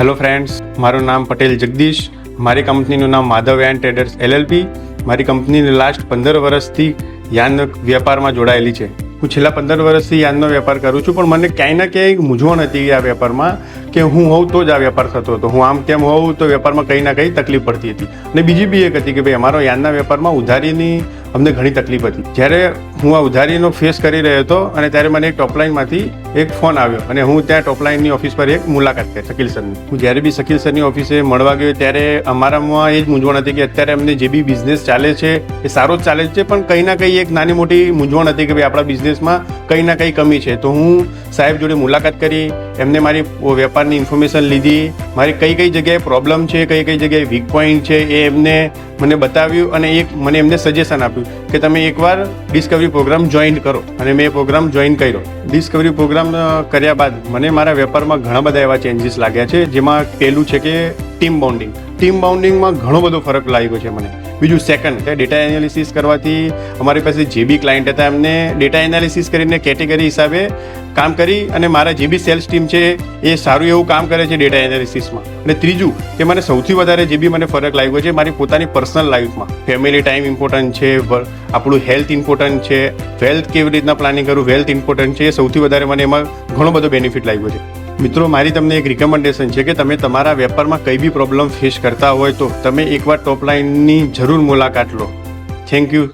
Hello friends, મારું નામ પટેલ જગદીશ. મારી કંપનીનું નામ માધવ એન્ડ ટ્રેડર્સ LLP. મારી કંપનીને લાસ્ટ 15 વર્ષથી યાન વેપારમાં જોડાયેલી છે. હું છેલ્લા 15 વર્ષથી યાનનો વેપાર કરું છું, પણ મને ક્યાંય ને ક્યાંય મૂંઝવણ હતી આ વેપારમાં કે હું હોઉં તો જ આ વેપાર થતો હતો. હું આમ તેમ હોઉં તો વેપારમાં કંઈ ના કંઈ તકલીફ પડતી હતી. અને બીજી બી એક હતી કે ભાઈ અમારો યાનના વેપારમાં ઉધારીની અમને ઘણી તકલીફ હતી. જ્યારે હું આ ઉધારીનો ફેસ કરી રહ્યો હતો અને ત્યારે મને એક ટોપલાઇનમાંથી એક ફોન આવ્યો અને હું ત્યાં ટોપલાઇનની ઓફિસ પર એક મુલાકાત કરી શકીલ સરની. હું જ્યારે બી શકીલ સરની ઓફિસે મળવા ગયો ત્યારે અમારામાં એ જ મૂંઝવણ હતી કે અત્યારે અમને જે બી બિઝનેસ ચાલે છે એ સારો જ ચાલે છે, પણ કંઈ ના કંઈ એક નાની મોટી મૂંઝવણ હતી કે ભાઈ આપણા બિઝનેસમાં કંઈ ના કંઈ કમી છે. તો હું સાહેબ જોડે મુલાકાત કરી, એમને મારી વેપારની ઇન્ફોર્મેશન લીધી, મારી કઈ કઈ જગ્યાએ પ્રોબ્લેમ છે, કઈ કઈ જગ્યાએ વીક પોઈન્ટ છે એ એમને મને બતાવ્યું અને મને એમને સજેશન આપ્યું કે તમે એકવાર ડિસ્કવરી પ્રોગ્રામ જોઈન કરો. અને મેં એ પ્રોગ્રામ જોઈન કર્યો. ડિસ્કવરી પ્રોગ્રામ કર્યા બાદ મને મારા વેપારમાં ઘણા બધા એવા ચેન્જીસ લાગ્યા છે, જેમાં પહેલું છે કે ટીમ બોન્ડિંગ. ટીમ બોન્ડિંગમાં ઘણો બધો ફરક લાગ્યો છે મને. બીજું સેકન્ડ કે ડેટા એનાલિસિસ કરવાથી અમારી પાસે જે બી ક્લાયન્ટ હતા એમને ડેટા એનાલિસિસ કરીને કેટેગરી હિસાબે કામ કરી અને મારા જે બી સેલ્સ ટીમ છે એ સારું એવું કામ કરે છે ડેટા એનાલિસિસમાં. અને ત્રીજું કે મને સૌથી વધારે જે બી મને ફરક લાગ્યો છે મારી પોતાની પર્સનલ લાઈફમાં. ફેમિલી ટાઈમ ઇમ્પોર્ટન્ટ છે, આપણું હેલ્થ ઇમ્પોર્ટન્ટ છે, વેલ્થ કેવી રીતના પ્લાનિંગ કરવું વેલ્થ ઇમ્પોર્ટન્ટ છે. એ સૌથી વધારે મને એમાં ઘણો બધો બેનિફિટ લાગ્યો છે. મિત્રો, મારી તમને એક રિકમેન્ડેશન છે કે તમે તમારા વેપારમાં કંઈ બી પ્રોબ્લેમ ફેસ કરતા હોય તો તમે એકવાર ટોપલાઇનની જરૂર મુલાકાત લો. Thank you.